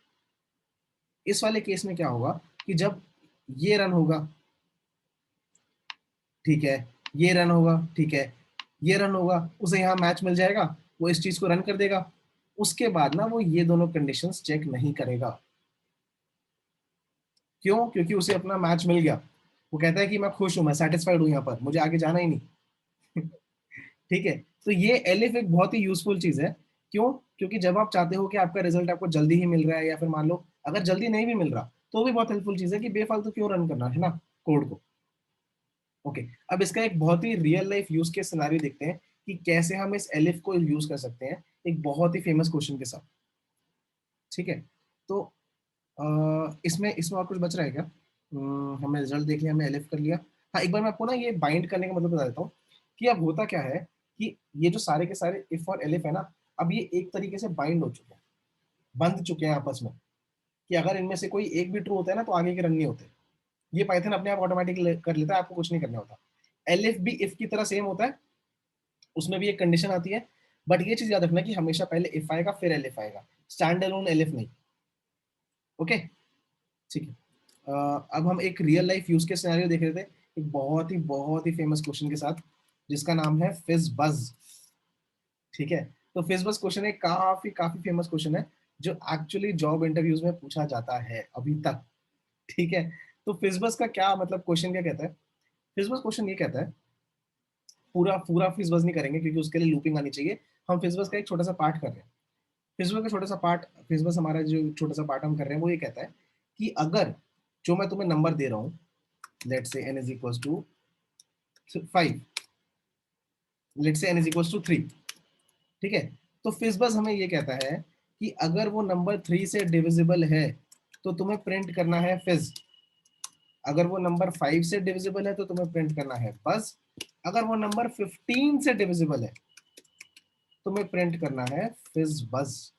इस वाले केस में क्या होगा कि जब ये रन होगा, ठीक है, ये रन होगा, ठीक है, ये रन होगा, उसे यहाँ मैच मिल जाएगा, वो इस चीज को रन कर देगा। उसके बाद ना वो ये दोनों कंडीशंस चेक नहीं करेगा। क्यों? क्योंकि उसे अपना मैच मिल गया। वो कहता है कि मैं खुश हूं, मैं सेटिस्फाइड हूं, यहाँ पर मुझे आगे जाना ही नहीं। ठीक है। तो ये एलिफ एक बहुत ही यूजफुल चीज है। क्यों? क्योंकि जब आप चाहते हो कि आपका रिजल्ट आपको जल्दी ही मिल रहा है, या फिर मान लो अगर जल्दी नहीं भी मिल रहा, तो भी बहुत हेल्पफुल चीज है कि बेफालतू क्यों रन करना है ना कोड को। ओके। अब इसका एक बहुत ही रियल लाइफ यूज के सिनारियो देखते हैं कि कैसे हम इस एलिफ को यूज कर सकते हैं, एक बहुत ही फेमस क्वेश्चन के साथ, ठीक है। तो इसमें इसमें और कुछ बच रहा है क्या? हमने रिजल्ट देख लिया, हमने एलिफ कर लिया। हाँ, एक बार मैं आपको ना ये बाइंड करने का मतलब बता देता हूँ कि अब होता क्या है कि ये जो सारे के सारे इफ और एलिफ है ना, अब ये एक तरीके से बाइंड हो चुके हैं, बंध चुके हैं आपस में, कि अगर इनमें से कोई एक भी ट्रू होता है ना तो आगे के रन नहीं होते। ये पाइथन अपने आप ऑटोमेटिक कर लेता है, आपको कुछ नहीं करना होता। एलिफ भी इफ की तरह सेम होता है, उसमें भी एक कंडीशन आती है, बट ये चीज याद रखना कि हमेशा पहले इफ आएगा फिर एलिफ आएगा, स्टैंड अलोन एलिफ नहीं। ओके, ठीक है। अब हम एक रियल लाइफ यूज के सिनेरियो देख रहे थे, एक बहुत ही फेमस क्वेश्चन के साथ, जिसका नाम है फिज बज। ठीक है, तो फिज बस क्वेश्चन एक काफी काफी फेमस क्वेश्चन है जो एक्चुअली जॉब इंटरव्यूज में पूछा जाता है अभी तक। ठीक है, तो फिज बस का क्या मतलब, क्वेश्चन क्या कहता है? फिज बस क्वेश्चन ये कहता है, पूरा पूरा फिज बस नहीं करेंगे क्योंकि उसके लिए लूपिंग आनी चाहिए, हम फिज बस का एक छोटा सा पार्ट कर रहे हैं। फिज बस का छोटा सा पार्ट, फिज बस हमारा जो छोटा सा पार्ट हम कर रहे हैं वो ये कहता है कि अगर जो मैं तुम्हें नंबर दे रहा हूँ, let's say n is equal to 5, let's say n is equal to 3, ठीक है, तो फिज बस हमें ये कहता है कि अगर वो नंबर 3 से डिविजिबल है तो तुम्हें प्रिंट करना है फिज, अगर वो नंबर 5 से डिविजिबल है तो तुम्हें प्रिंट करना है बस, अगर वो नंबर 15 से डिविजिबल है तुम्हें प्रिंट करना है फिज बस।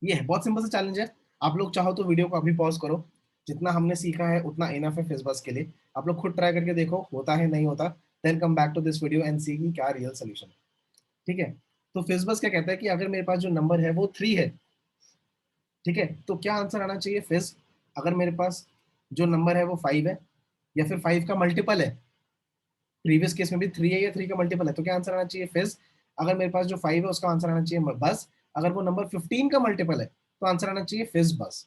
ये है, बहुत सिंपल सा चैलेंज है। आप लोग चाहो तो वीडियो को अभी पॉज करो, जितना हमने सीखा है उतना इनफ है फिज बस के लिए, आप लोग खुद ट्राई करके देखो होता है नहीं होता, then come back to this video and see कि क्या रियल सोल्यूशन है। ठीक है, तो फिज बस क्या कहता है कि अगर मेरे पास जो नंबर है वो 3 है, ठीक है, तो क्या आंसर आना चाहिए फिज, अगर मेरे पास जो नंबर है वो 5 है या फिर 5 का मल्टीपल है, प्रीवियस केस में भी 3 है या 3 का मल्टीपल है, तो क्या आंसर आना चाहिए फिज, अगर मेरे पास जो 5 है उसका आंसर आना चाहिए बस, अगर वो नंबर 15 का मल्टीपल है तो आंसर आना चाहिए फिज बस।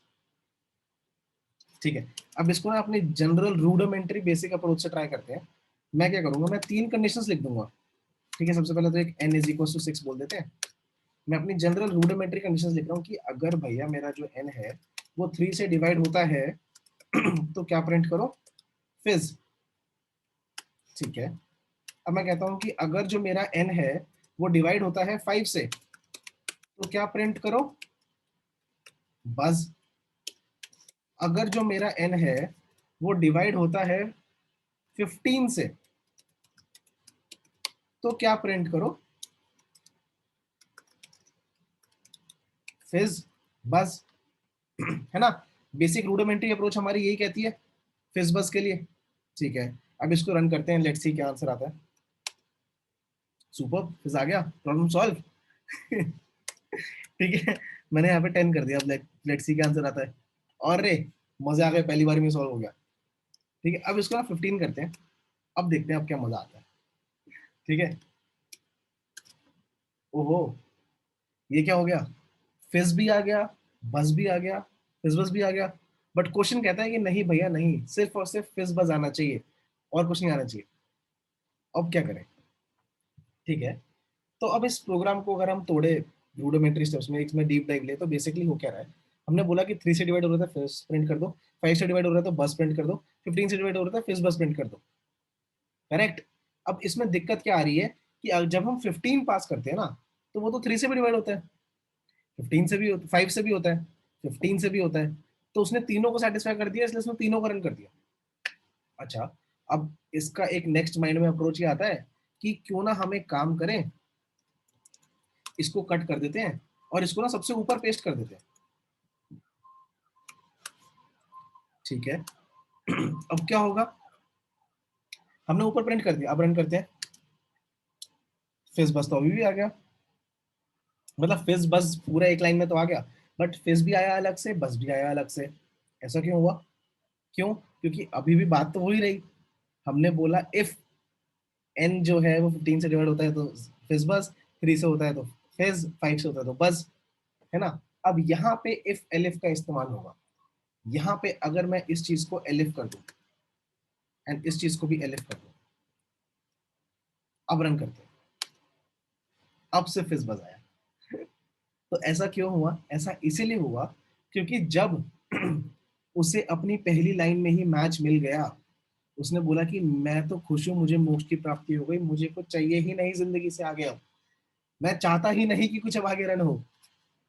ठीक है, अब इसको ना अपने जनरल रूडिमेंटरी बेसिक अप्रोच से ट्राई करते हैं। मैं क्या करूंगा, मैं 3 कंडीशंस लिख दूंगा। ठीक है, सबसे पहले तो एक n इज इक्वल टू 6 बोल देते हैं। मैं अपनी जनरल रूडिमेंटरी कंडीशंस लिख रहा हूँ कि अगर भैया मेरा जो n है वो 3 से डिवाइड होता है तो क्या प्रिंट करो, फिज। ठीक है, अब मैं कहता हूँ कि अगर जो मेरा n है वो डिवाइड होता है 5 से तो क्या प्रिंट करो, बस। अगर जो मेरा n है वो डिवाइड होता है 15 से तो क्या प्रिंट करो, फिज बस। है ना, बेसिक रूडिमेंट्री अप्रोच हमारी यही कहती है फिज बस के लिए। ठीक है, अब इसको रन करते हैं, लेट्स सी क्या आंसर आता है। सुपर, फिज आ गया, प्रॉब्लम सॉल्व। ठीक है, मैंने यहाँ पे 10 कर दिया, अब लेट्स सी क्या आंसर आता है। और रे, मजे आ गए, पहली बार में सॉल्व हो गया। ठीक है, अब इसको ना 15 करते हैं, अब देखते हैं अब क्या मजा आता है। ठीक है, ओहो, ये क्या हो गया, फिज भी आ गया, बस भी आ गया, फिज बस भी आ गया, बट क्वेश्चन कहता है कि नहीं भैया नहीं, सिर्फ और सिर्फ फिज बस आना चाहिए और कुछ नहीं आना चाहिए। अब क्या करें? ठीक है, तो अब इस प्रोग्राम को अगर हम तोड़े रूडिमेंट्री स्टेप्स में, इसमें डीप डाइव ले, तो बेसिकली हो क्या रहा है, हमने बोला कि 3 से डिवाइड हो रहा था फिज प्रिंट कर दो, 5 से डिवाइड हो रहा था बस प्रिंट कर दो, 15 से डिवाइड हो रहा था फिज बस प्रिंट कर दो। करेक्ट। अब इसमें दिक्कत क्या आ रही है कि जब हम 15 पास करते हैं ना तो वो तो 3 से भी डिवाइड होता है, 15 से भी 5 से भी होता है, 15 से भी होता है, तो उसने तीनों को सेटिस्फाई कर दिया, इसलिए उसने तीनों को रन कर दिया। अच्छा, अब इसका एक नेक्स्ट माइंड में अप्रोच ये आता है कि क्यों ना हम एक काम करें, इसको कट कर देते हैं और इसको ना सबसे ऊपर पेस्ट कर देते हैं। ठीक है, अब क्या होगा, हमने ऊपर प्रिंट कर दिया, अब रन करते हैं। फिज बस तो अभी भी आ गया, मतलब फिज बस पूरा एक लाइन में तो आ गया, बट फिज भी आया अलग से, बस भी आया अलग से। ऐसा क्यों हुआ? क्यों? क्योंकि अभी भी बात तो हो ही रही, हमने बोला इफ n जो है वो 15 से डिवाइड होता है तो फिज बस, 3 से होता है तो फिज, 5 से होता है तो बस। है ना, अब यहाँ पे इफ एलिफ का इस्तेमाल होगा, यहाँ पे अगर मैं इस चीज को एलिफ कर दूं एंड इस चीज को भी एलिफ कर दूं, अब रन करते हैं, अब से फिज बस आया। तो ऐसा क्यों हुआ? ऐसा इसीलिए हुआ क्योंकि जब उसे अपनी पहली लाइन में ही मैच मिल गया, उसने बोला कि मैं तो खुश हूं, मुझे मोक्ष की प्राप्ति हो गई, मुझे कुछ चाहिए ही नहीं जिंदगी से आगे, अब मैं चाहता ही नहीं कि कुछ अब आगे रन हो,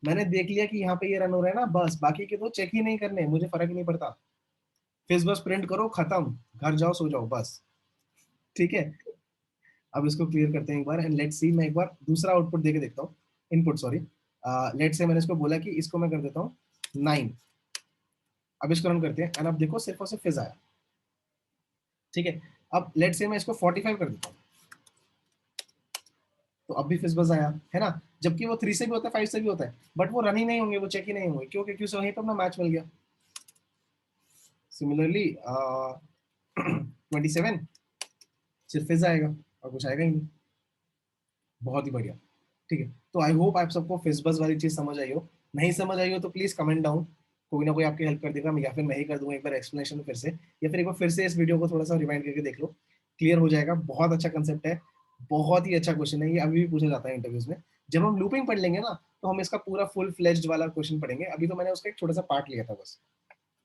मैंने देख लिया कि यहाँ पे ये रन हो रहा है ना, बस बाकी के तो चेक ही नहीं करने, मुझे फर्क ही नहीं पड़ता, फिज बस प्रिंट करो, खत्म, घर जाओ सो जाओ बस। ठीक है, अब इसको क्लियर करते हैं एक बार एंड लेट्स सी, मैं एक बार दूसरा आउटपुट देके देखता हूँ, इनपुट सॉरी। लेट्स से मैंने इसको बोला कि इसको मैं कर देता हूँ 9, अब इसको रन करते हैं एंड अब देखो सिर्फ और सिर्फ फिज आया। ठीक है, अब लेट्स से मैं इसको 45 कर देता हूँ, तो अब भी फिज बस आया, है ना, जबकि वो 3 से भी होता है 5 से भी होता है, बट वो रन ही नहीं होंगे, वो चेक ही नहीं होंगे, क्यों? क्योंकि उसे वहीं पर अपना मैच मिल गया। सिमिलरली 27 सिर्फ फिज आएगा और कुछ आएगा ही नहीं। बहुत ही बढ़िया। ठीक है, तो आई होप आप सबको फिजबस वाली चीज समझ आई हो। नहीं समझ आई हो तो प्लीज कमेंट डाउन, कोई ना कोई आपकी हेल्प कर देगा, या फिर मैं ही कर दूंगा एक बार एक्सप्लेनेशन फिर से, या फिर एक बार फिर से इस वीडियो को थोड़ा सा रिवाइंड करके देख लो, क्लियर हो जाएगा। बहुत अच्छा कंसेप्ट है, बहुत ही अच्छा क्वेश्चन है ये, अभी भी पूछा जाता है इंटरव्यूज में। जब हम लूपिंग पढ़ लेंगे ना तो हम इसका पूरा फुल फ्लेज्ड वाला क्वेश्चन पढ़ेंगे, अभी तो मैंने उसका एक छोटा सा पार्ट लिया था बस।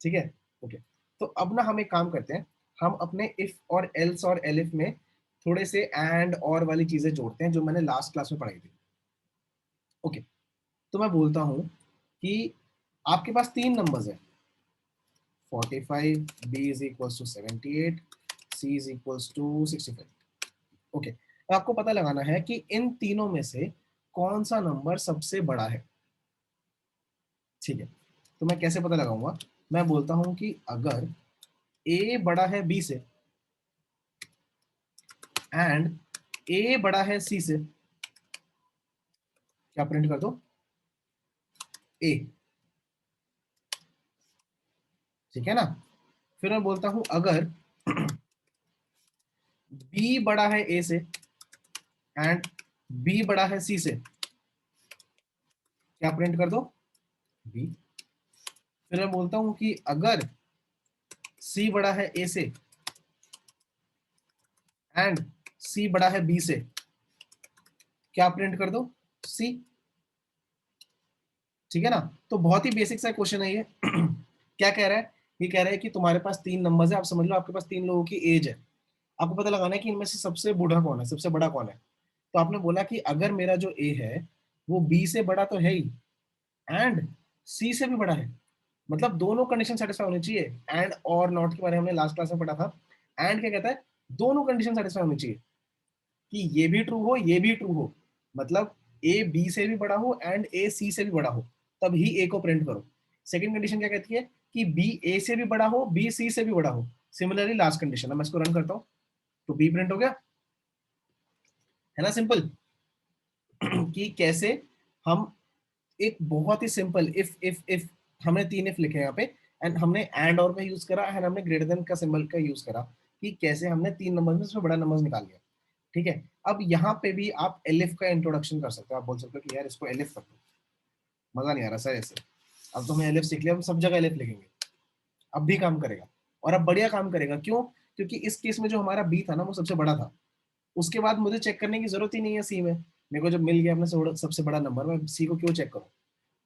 ठीक है, ओके। तो अब ना हम एक काम करते हैं, हम अपने इफ और एल्स और एलिफ में थोड़े से एंड और वाली चीजें जोड़ते हैं जो मैंने लास्ट क्लास में पढ़ाई थी। ओके, तो मैं बोलता हूं कि आपके पास तीन नंबर्स है, 45, B is equals to 78, C is equals to 65। Okay, तो आपको पता लगाना है कि इन तीनों में से कौन सा नंबर सबसे बड़ा है। ठीक है, तो मैं कैसे पता लगाऊंगा, मैं बोलता हूं कि अगर ए बड़ा है बी से एंड ए बड़ा है सी से, क्या प्रिंट कर दो, ए। ठीक है ना, फिर मैं बोलता हूं अगर बी बड़ा है ए से एंड बी बड़ा है सी से, क्या प्रिंट कर दो, बी। फिर मैं बोलता हूं कि अगर सी बड़ा है ए से एंड सी बड़ा है बी से, क्या प्रिंट कर दो, सी। ठीक है ना, तो बहुत ही बेसिक सा क्वेश्चन है ये। क्या कह रहा है, ये कह रहा है कि तुम्हारे पास तीन नंबर्स है, आप समझ लो आपके पास तीन लोगों की एज है, आपको पता लगाना है कि इनमें से सबसे बूढ़ा कौन है, सबसे बड़ा कौन है। तो आपने बोला कि अगर मेरा जो ए है वो बी से बड़ा तो है ही एंड सी से भी बड़ा है, मतलब दोनों कंडीशन सेटिस्फाई होनी चाहिए। एंड और नॉट के बारे में हमने लास्ट क्लास में पढ़ा था। एंड क्या कहता है, दोनों कंडीशन सेटिस्फाई होनी चाहिए, कि ये भी ट्रू हो ये भी ट्रू हो, मतलब ए बी से भी बड़ा हो एंड ए सी से भी बड़ा हो, तब ही ए को प्रिंट करो। सेकंड कंडीशन क्या कहती है, कि बी ए से भी बड़ा हो बी सी से भी बड़ा हो। सिमिलरली लास्ट कंडीशन, मैं इसको रन करता हूँ तो बी प्रिंट हो गया, है ना सिंपल। कि कैसे हम एक बहुत ही सिंपल इफ हमने तीन इफ लिखे हैं यहाँ पे, एंड हमने एंड और का यूज करा एंड हमने ग्रेटर देन का सिंबल का यूज करा, कि कैसे हमने तीन नंबर में सबसे बड़ा नंबर निकाल लिया। ठीक है, अब यहाँ पे भी आप एलिफ का इंट्रोडक्शन कर सकते हो, आप बोल सकते हो कि यार इसको एलिफ कर दो, मजा नहीं आ रहा सर ऐसे। अब तो हमें एलिफ सीख लिया, हम सब जगह एलिफ लिखेंगे, अब भी काम करेगा, और अब बढ़िया काम करेगा। क्यों, क्योंकि इस केस में जो हमारा बी था ना वो सबसे बड़ा था, उसके बाद मुझे चेक करने की जरूरत ही नहीं है सी में, मेरे को जब मिल गया अपने सबसे बड़ा नंबर, मैं सी को क्यों चेक करूं।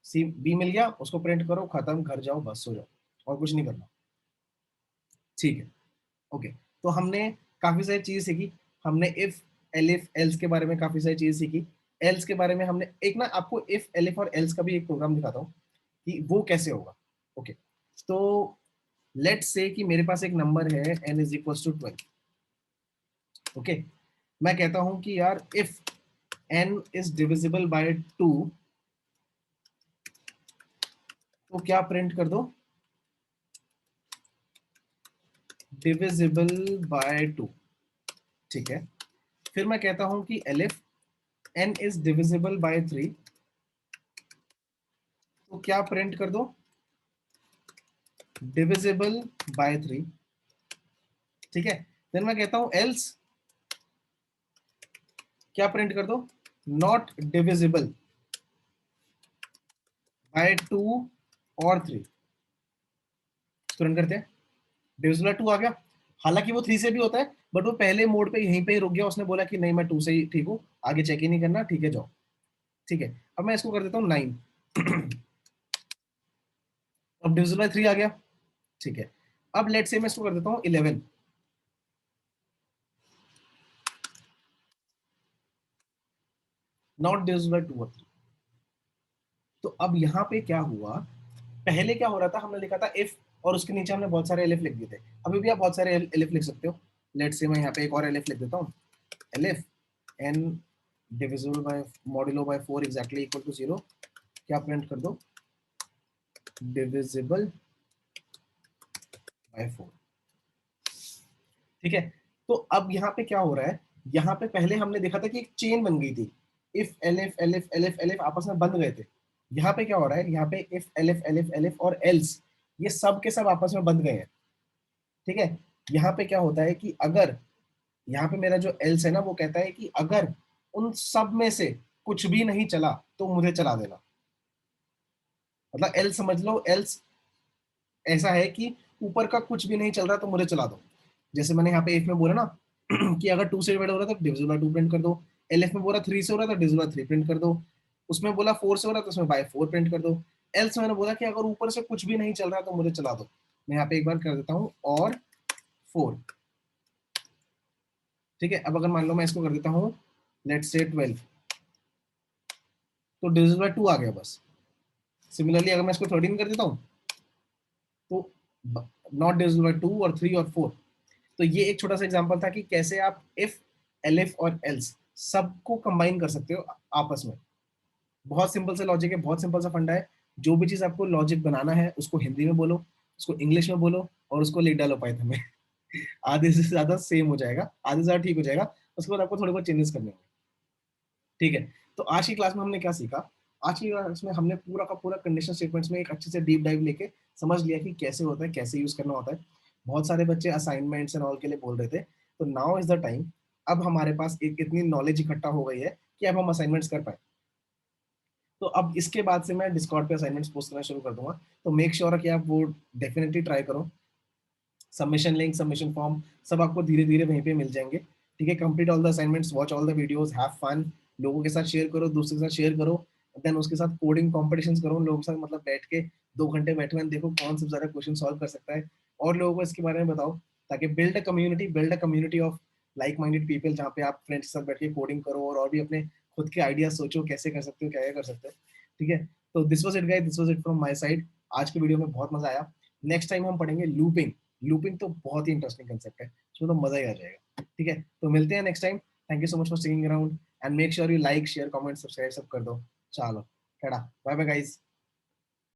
सी बी मिल गया, उसको प्रिंट करो, खत्म, घर जाओ, बस सो जाओ, और कुछ नहीं करना। ठीक है, ओके। तो हमने काफी सारी चीज सीखी, हमने इफ एलिफ एल्स के बारे में काफी सारी चीज सीखी। एल्स के बारे में हमने एक ना आपको इफ एलिफ और एल्स का भी एक प्रोग्राम दिखाता हूँ कि वो कैसे होगा। ओके, तो लेट्स से कि मेरे पास एक नंबर है n is equal to 12। Okay, मैं कहता हूं कि यार if n is divisible by 2, तो क्या प्रिंट कर दो, डिविजिबल बाय 2। ठीक है, फिर मैं कहता हूं कि elif n is divisible bye 3, तो क्या प्रिंट कर दो, डिविजिबल बाय 3। ठीक है, फिर मैं कहता हूं एल्स, क्या प्रिंट कर दो, नॉट डिविजिबल बाय 2 और 3। इसको रन करते हैं, डिविजिबल 2 आ गया, हालांकि वो 3 से भी होता है, बट वो पहले मोड पे यहीं पे ही रुक गया, उसने बोला कि नहीं मैं 2 से ही ठीक हूँ, आगे चेक ही नहीं करना, ठीक है जाओ। ठीक है, अब मैं इसको कर देता हूँ 9। अब डिविजिबल बाय 3 आ गया। ठीक है, अब लेट से मैं इसको कर देता हूँ 11, नॉट डिविजिबल बाय 2 और 3। तो अब यहाँ पे क्या हुआ, पहले क्या हो रहा था, हमने लिखा था इफ और उसके नीचे हमने बहुत सारे एलिफ लिख दिए थे, अभी भी आप बहुत सारे एलिफ लिख सकते हो। लेट से मैं यहाँ पे एक और एलिफ लिख देता हूँ, elif n divisible by modulo by 4 exactly equal to 0, क्या प्रिंट कर दो, डिविजिबल बाय 4। ठीक है, तो अब यहाँ पे क्या हो रहा है, यहाँ पे पहले हमने देखा था कि एक चेन बन गई थी, if elif elif elif elif आपस में बंध गए थे। यहाँ पे क्या हो रहा है, यहाँ पे इफ एलिफ एलिफ एलिफ और एल्स, ये सब के सब आपस में बंध गए हैं। ठीक है, यहाँ पे क्या होता है कि अगर यहाँ पे मेरा जो एल्स है ना वो कहता है कि अगर उन सब में से कुछ भी नहीं चला तो मुझे चला देना। मतलब एल समझ लो, एल्स ऐसा है कि ऊपर का कुछ भी नहीं चल रहा तो मुझे चला दो। जैसे मैंने यहाँ पे इफ में बोला ना कि अगर 2 से डिवाइड हो रहा है तो डिविजिबल बाय 2 प्रिंट कर दो। एलएफ में बोला 3 से हो रहा है तो डिविजिबल बाय 3 प्रिंट कर दो। उसमें बोला 4 से हो रहा है तो उसमें बाय 4 प्रिंट कर दो। एल्स मैंने बोला कि अगर ऊपर से कुछ भी नहीं चल रहा तो मुझे चला दो। मैं यहाँ पे एक बार कर देता हूँ और 4। ठीक है, अब अगर मान लो मैं इसको कर देता हूँ लेट्स से 12, तो डिविजिबल बाय 2 आ गया बस। सिमिलरली अगर मैं इसको 13 कर देता हूँ तो नॉट डिविजिबल बाय 2 और 3 और 4। तो ये एक छोटा सा एग्जांपल था कि कैसे आप इफ, एलिफ और एल्स सबको कंबाइन कर सकते हो आपस में। बहुत सिंपल सा लॉजिक है, बहुत सिंपल सा फंडा है। जो भी चीज आपको लॉजिक बनाना है उसको हिंदी में बोलो, उसको इंग्लिश में बोलो और उसको लिख डालो पाइथन में। आधे से ज्यादा सेम हो जाएगा, आधे से ज्यादा ठीक हो जाएगा। उसके बाद आपको थोड़े बहुत चेंजेस करने होंगे। ठीक है, तो आज की क्लास में हमने क्या सीखा? आज की क्लास में हमने पूरा का पूरा कंडीशन स्टेटमेंट्स में एक अच्छे से डीप डाइव लेके समझ लिया कि कैसे होता है, कैसे यूज करना होता है। बहुत सारे बच्चे असाइनमेंट्स एंड ऑल के लिए बोल रहे थे, तो नाउ इज द टाइम। अब हमारे पास एक इतनी नॉलेज इकट्ठा हो गई है कि अब हम असाइनमेंट्स कर पाए। तो अब इसके बाद से मैं डिस्कॉर्ड पे असाइनमेंट्स पोस्ट करना शुरू कर दूंगा, तो मेक श्योर कि आप वो डेफिनेटली ट्राई करो। सबमिशन लिंक, सबमिशन फॉर्म सब आपको धीरे धीरे वहीं पे मिल जाएंगे। ठीक है, complete all the assignments, watch all the videos, have fun. लोगों के साथ शेयर करो, दोस्तों के साथ शेयर करो। देन उसके साथ कोडिंग कॉम्पिटिशन्स करो उन लोगों के साथ, मतलब बैठ के 2 घंटे बैठो एंड देखो कौन सबसे ज्यादा क्वेश्चन सॉल्व कर सकता है। और लोगों को इसके बारे में बताओ, ताकि build a community of like minded people, जहाँ पे आप फ्रेंड्स के साथ बैठ के कोडिंग करो और भी अपने खुद के आइडियाज सोचो कैसे कर सकते हो, क्या क्या कर सकते हो। ठीक है, तो this was it guys, this was it from my side. आज के वीडियो में बहुत मजा आया। नेक्स्ट टाइम हम पढ़ेंगे लूपिंग। लूपिंग तो बहुत ही इंटरेस्टिंग कंसेप्ट है, उसमें तो मजा ही आ जाएगा। ठीक है, तो मिलते हैं next time. Thank you so much for sticking around and make sure you like share comment subscribe सब कर दो। चलो, टाटा, बाय बाय गाइस।